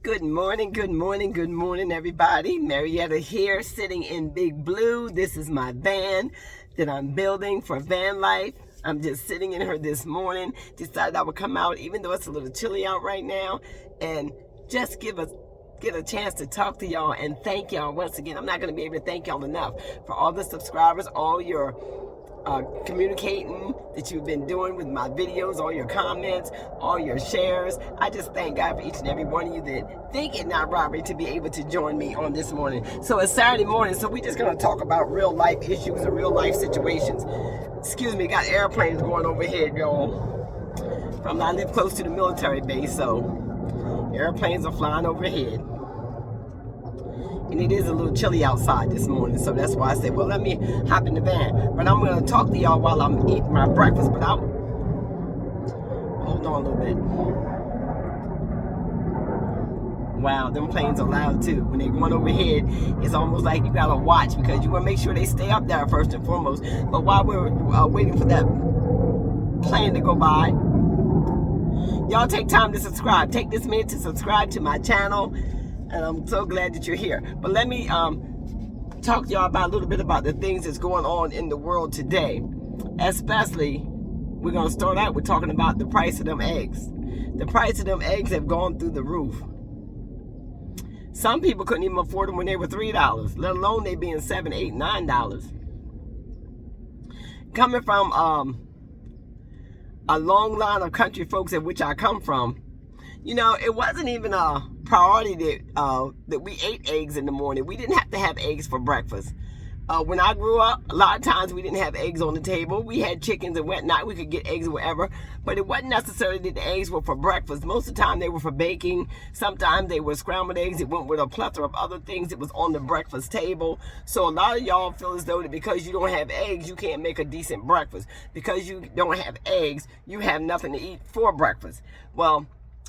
Good morning, good morning, good morning, everybody. Marietta here, sitting in Big Blue. This is my van that I'm building for van life. I'm just sitting in her this morning. Decided I would come out, even though it's a little chilly out right now, and just get a chance to talk to y'all and thank y'all once again. I'm not going to be able to thank y'all enough for all the subscribers, all your communicating that you've been doing with my videos, all your comments, all your shares. I just thank God for each and every one of you that think it not robbery to be able to join me on this morning. So it's Saturday morning, so we're just going to talk about real life issues and real life situations. Excuse me, got airplanes going overhead, y'all. I live close to the military base, so airplanes are flying overhead. And it is a little chilly outside this morning, so that's why I said, well, let me hop in the van. But I'm going to talk to y'all while I'm eating my breakfast, but I'll hold on a little bit. Wow, them planes are loud too. When they're going overhead, it's almost like you got to watch because you want to make sure they stay up there first and foremost. But while we're waiting for that plane to go by, y'all take time to subscribe. Take this minute to subscribe to my channel, and I'm so glad that you're here. But let me talk to y'all about a little bit about the things that's going on in the world today. Especially, we're going to start out with talking about the price of them eggs. The price of them eggs have gone through the roof. Some people couldn't even afford them when they were $3, let alone they being $7, $8, $9. Coming from a long line of country folks at which I come from, you know, it wasn't even a priority that we ate eggs in the morning. We didn't have to have eggs for breakfast. When I grew up, a lot of times we didn't have eggs on the table. We had chickens and whatnot. We could get eggs wherever, but it wasn't necessarily that the eggs were for breakfast. Most of the time they were for baking. Sometimes they were scrambled eggs. It went with a plethora of other things that was on the breakfast table. So a lot of y'all feel as though that because you don't have eggs, you can't make a decent breakfast. Because you don't have eggs, you have nothing to eat for breakfast. Well,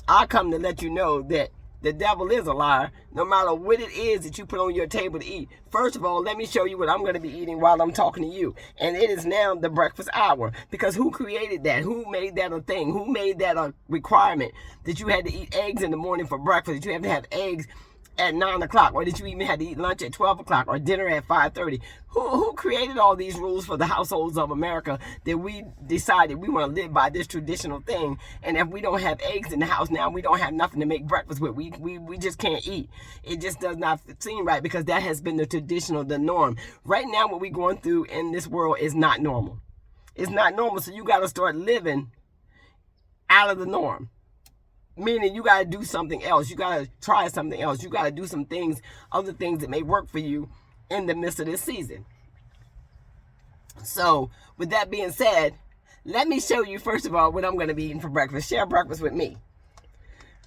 I come to let you know that the devil is a liar, no matter what it is that you put on your table to eat. First of all, let me show you what I'm going to be eating while I'm talking to you. And it is now the breakfast hour. Because who created that? Who made that a thing? Who made that a requirement that you had to eat eggs in the morning for breakfast? That you have to have eggs at 9 o'clock, or that you even had to eat lunch at 12 o'clock or dinner at 5:30. Who created all these rules for the households of America that we decided we want to live by this traditional thing? And if we don't have eggs in the house now, we don't have nothing to make breakfast with. We just can't eat. It just does not seem right because that has been the traditional, the norm. Right now, what we're going through in this world is not normal. It's not normal, so you got to start living out of the norm. Meaning you got to do something else. You got to try something else. You got to do some things, other things that may work for you in the midst of this season. So, with that being said, let me show you, first of all, what I'm going to be eating for breakfast. Share breakfast with me.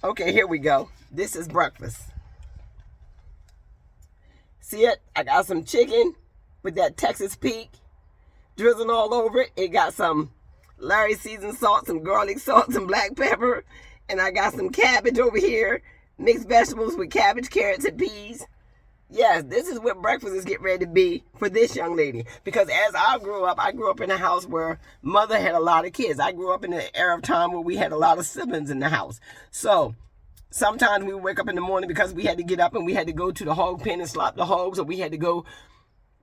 Okay, here we go. This is breakfast. See it? I got some chicken with that Texas Peak drizzling all over it. It got some Larry seasoned salt, some garlic salt, some black pepper. And I got some cabbage over here, mixed vegetables with cabbage, carrots, and peas. Yes, this is what breakfast is getting ready to be for this young lady. Because as I grew up in a house where mother had a lot of kids. I grew up in an era of time where we had a lot of siblings in the house. So sometimes we would wake up in the morning because we had to get up and we had to go to the hog pen and slop the hogs, or we had to go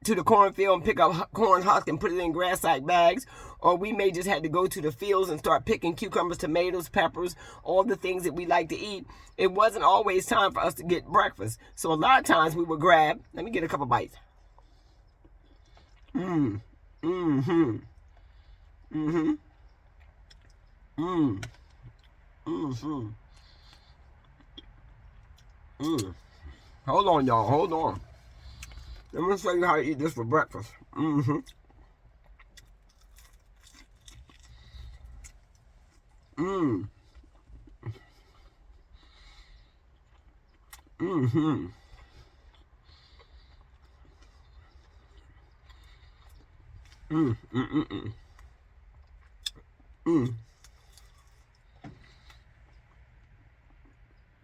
to the cornfield and pick up corn husk and put it in grass sack bags, or we may just had to go to the fields and start picking cucumbers, tomatoes, peppers, all the things that we like to eat. It wasn't always time for us to get breakfast. So a lot of times we would grab, let me get a couple bites. Hold on, y'all, hold on. Let me show you how to eat this for breakfast. Mmm. Mmm. Mmm. Mmm. Mmm. Mmm. Mmm.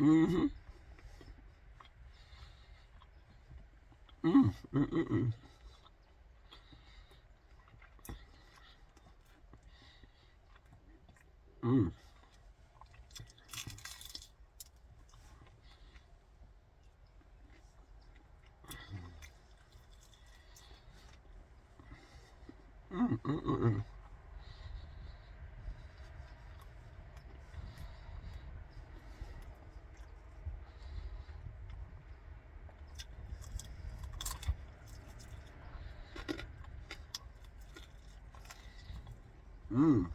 Mmm. Mmm. Mmm. Mm-mm-mm. Mm.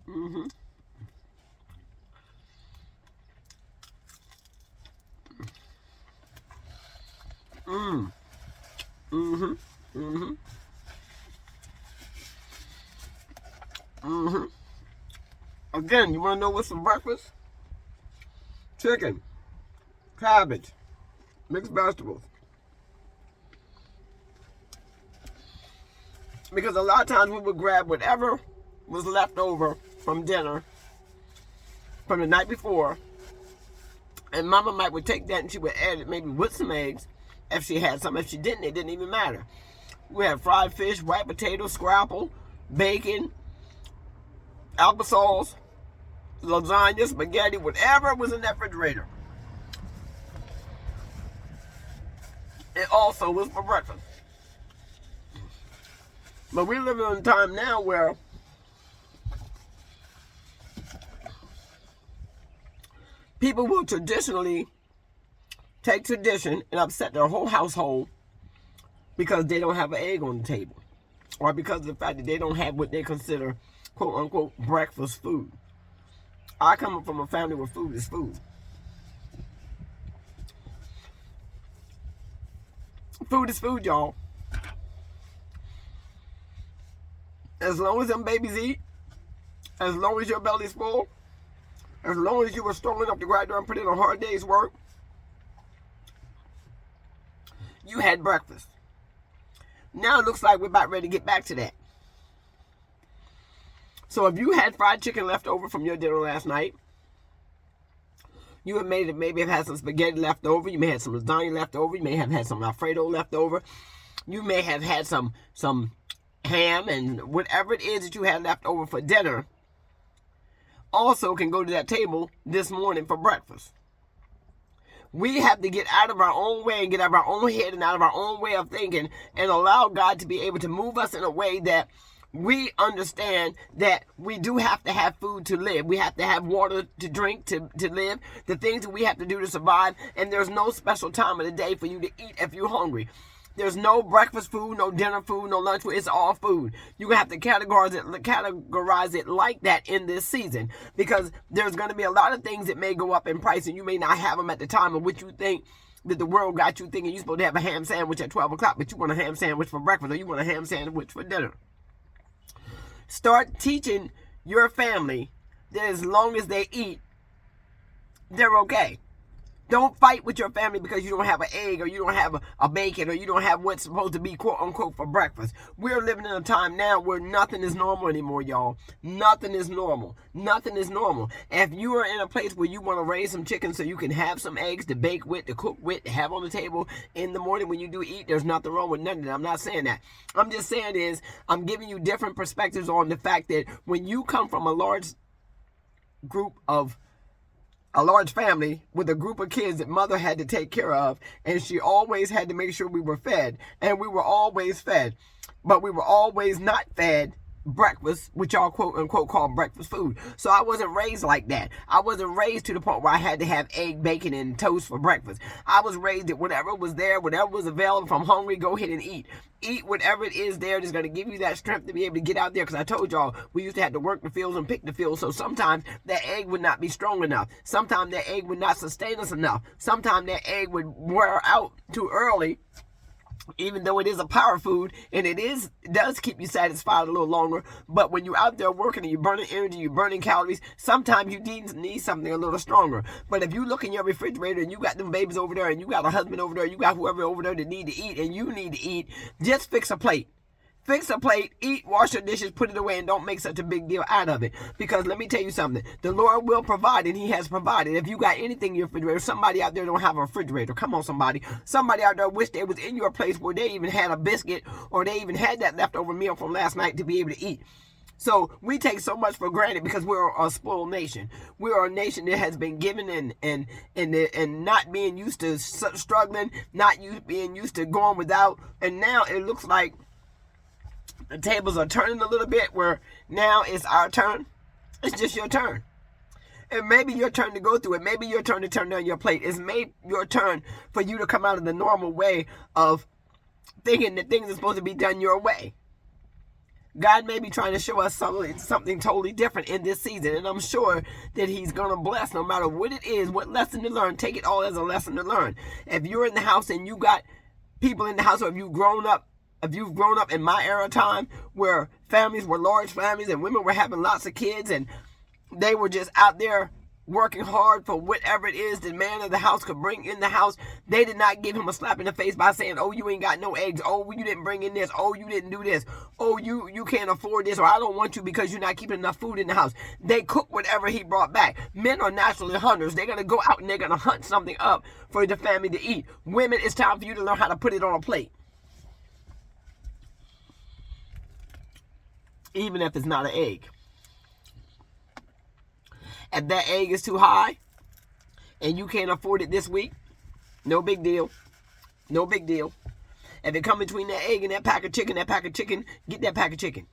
Mm-hmm. Mm. Mm-hmm. Mm-hmm. Mm-hmm. Again, you want to know what's for breakfast? Chicken, cabbage, mixed vegetables. Because a lot of times we would grab whatever was left over from dinner from the night before, and Mama might would take that and she would add it maybe with some eggs if she had some. If she didn't, it didn't even matter. We had fried fish, white potatoes, scrapple, bacon, applesauce, lasagna, spaghetti, whatever was in that refrigerator. It also was for breakfast. But we're living in a time now where people will traditionally take tradition and upset their whole household because they don't have an egg on the table, or because of the fact that they don't have what they consider quote unquote breakfast food. I come from a family where food is food. Food is food, y'all. As long as them babies eat, as long as your belly's full, as long as you were strong enough to go out there and put in a hard day's work, you had breakfast. Now it looks like we're about ready to get back to that. So if you had fried chicken left over from your dinner last night, you have maybe have had some spaghetti left over, you may have some lasagna left over, you may have had some Alfredo left over, you may have had some ham, and whatever it is that you had left over for dinner also can go to that table this morning for breakfast. We have to get out of our own way and get out of our own head and out of our own way of thinking and allow God to be able to move us in a way that we understand that we do have to have food to live. We have to have water to drink to live, the things that we have to do to survive, and there's no special time of the day for you to eat if you're hungry. There's no breakfast food, no dinner food, no lunch food. It's all food. You're going to have to categorize it like that in this season, because there's going to be a lot of things that may go up in price and you may not have them at the time of which you think that the world got you thinking you're supposed to have a ham sandwich at 12 o'clock, but you want a ham sandwich for breakfast or you want a ham sandwich for dinner. Start teaching your family that as long as they eat, they're okay. Don't fight with your family because you don't have an egg or you don't have a bacon or you don't have what's supposed to be quote unquote for breakfast. We're living in a time now where nothing is normal anymore, y'all. Nothing is normal. Nothing is normal. If you are in a place where you want to raise some chicken so you can have some eggs to bake with, to cook with, to have on the table in the morning when you do eat, there's nothing wrong with none of that. I'm not saying that. I'm just saying is I'm giving you different perspectives on the fact that when you come from a large family with a group of kids that mother had to take care of, and she always had to make sure we were fed, and we were always fed, but we were always not fed breakfast, which y'all quote unquote call breakfast food. So I wasn't raised like that. I wasn't raised to the point where I had to have egg, bacon, and toast for breakfast. I was raised that whatever was there, whatever was available, if I'm hungry, go ahead and eat. Eat whatever it is there that's going to give you that strength to be able to get out there. Because I told y'all, we used to have to work the fields and pick the fields. So sometimes that egg would not be strong enough. Sometimes that egg would not sustain us enough. Sometimes that egg would wear out too early. Even though it is a power food and it does keep you satisfied a little longer, but when you're out there working and you're burning energy, you're burning calories, sometimes you need something a little stronger. But if you look in your refrigerator and you got them babies over there and you got a husband over there, you got whoever over there that need to eat and you need to eat, just fix a plate. Fix a plate, eat, wash your dishes, put it away, and don't make such a big deal out of it. Because let me tell you something. The Lord will provide, and He has provided. If you got anything in your refrigerator, somebody out there don't have a refrigerator. Come on, somebody. Somebody out there wish they was in your place where they even had a biscuit or they even had that leftover meal from last night to be able to eat. So we take so much for granted because we're a spoiled nation. We are a nation that has been given and not being used to struggling, not being used to going without. And now it looks like the tables are turning a little bit where now it's our turn. It's just your turn. It may be your turn to go through it. Maybe your turn to turn down your plate. It's maybe your turn for you to come out of the normal way of thinking that things are supposed to be done your way. God may be trying to show us something totally different in this season. And I'm sure that he's going to bless no matter what it is, what lesson to learn. Take it all as a lesson to learn. If you're in the house and you got people in the house, or if you've grown up in my era time where families were large families and women were having lots of kids and they were just out there working hard for whatever it is the man of the house could bring in the house. They did not give him a slap in the face by saying, oh, you ain't got no eggs. Oh, you didn't bring in this. Oh, you didn't do this. Oh, you can't afford this, or I don't want you because you're not keeping enough food in the house. They cook whatever he brought back. Men are naturally hunters. They're going to go out and they're going to hunt something up for the family to eat. Women, it's time for you to learn how to put it on a plate. Even if it's not an egg. If that egg is too high and you can't afford it this week, no big deal. No big deal. If it come between that egg and that pack of chicken, get that pack of chicken.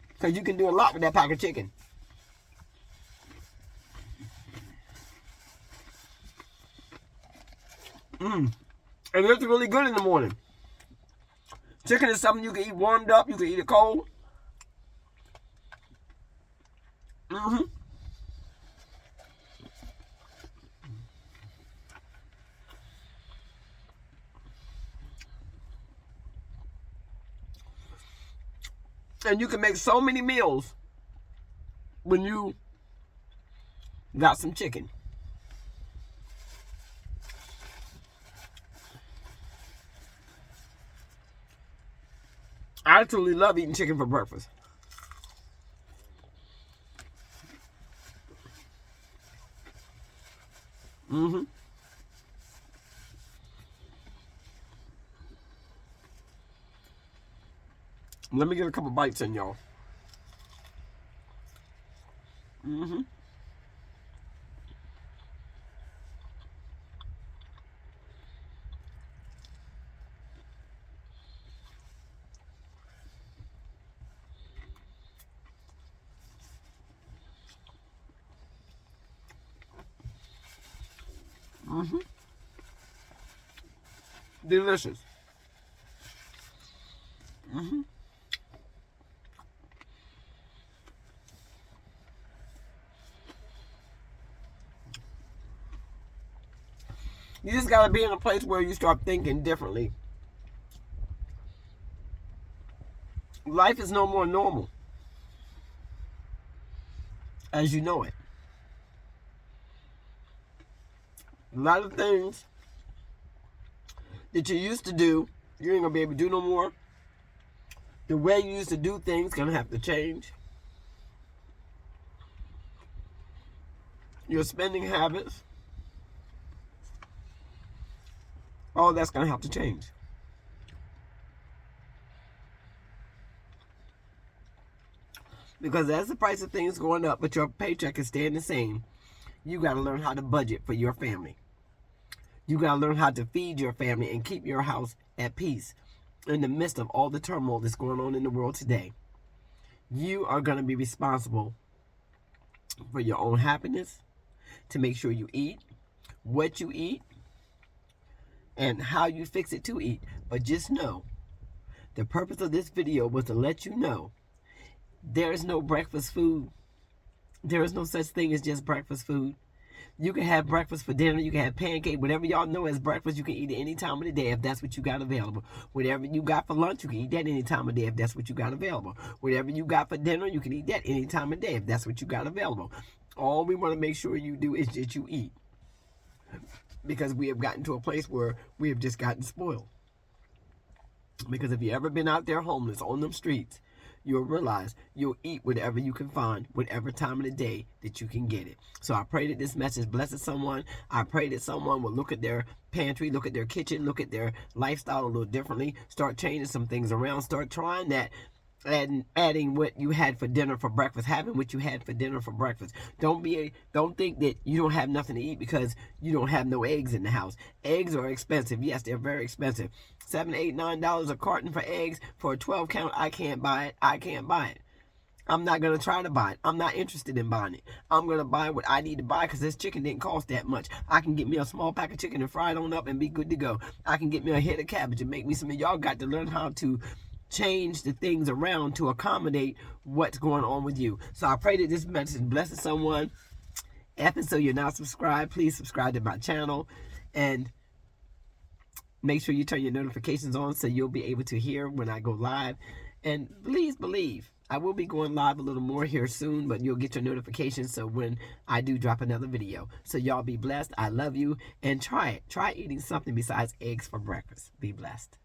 Because you can do a lot with that pack of chicken. And it's really good in the morning. Chicken is something you can eat warmed up. You can eat it cold. And you can make so many meals when you got some chicken. I truly love eating chicken for breakfast. Let me get a couple bites in, y'all. Delicious. You just got to be in a place where you start thinking differently. Life is no more normal as you know it. A lot of things that you used to do, you ain't going to be able to do no more. The way you used to do things going to have to change. Your spending habits, all that's going to have to change. Because as the price of things going up, but your paycheck is staying the same, you got to learn how to budget for your family. You got to learn how to feed your family and keep your house at peace in the midst of all the turmoil that's going on in the world today. You are going to be responsible for your own happiness, to make sure you eat, what you eat, and how you fix it to eat. But just know, the purpose of this video was to let you know there is no breakfast food. There is no such thing as just breakfast food. You can have breakfast for dinner. You can have pancake. Whatever y'all know as breakfast, you can eat it any time of the day if that's what you got available. Whatever you got for lunch, you can eat that any time of the day if that's what you got available. Whatever you got for dinner, you can eat that any time of the day if that's what you got available. All we want to make sure you do is that you eat. Because we have gotten to a place where we have just gotten spoiled. Because if you ever been out there homeless on them streets, you'll realize you'll eat whatever you can find, whatever time of the day that you can get it. So I pray that this message blesses someone. I pray that someone will look at their pantry, look at their kitchen, look at their lifestyle a little differently, start changing some things around, start trying that, adding what you had for dinner for breakfast, having what you had for dinner for breakfast. Don't think that you don't have nothing to eat because you don't have no eggs in the house. Eggs are expensive. Yes, they're very expensive. $7, $8, $9 a carton for eggs for a 12 count. I can't buy it. I can't buy it. I'm not going to try to buy it. I'm not interested in buying it. I'm going to buy what I need to buy because this chicken didn't cost that much. I can get me a small pack of chicken and fry it on up and be good to go. I can get me a head of cabbage and make me some. Y'all got to learn how to change the things around to accommodate what's going on with you. So I pray that this message blesses someone. And so you're not subscribed, please subscribe to my channel and make sure you turn your notifications on so you'll be able to hear when I go live. And please believe I will be going live a little more here soon, but you'll get your notifications so when I do drop another video. So y'all be blessed. I love you, and try it. Try eating something besides eggs for breakfast. Be blessed.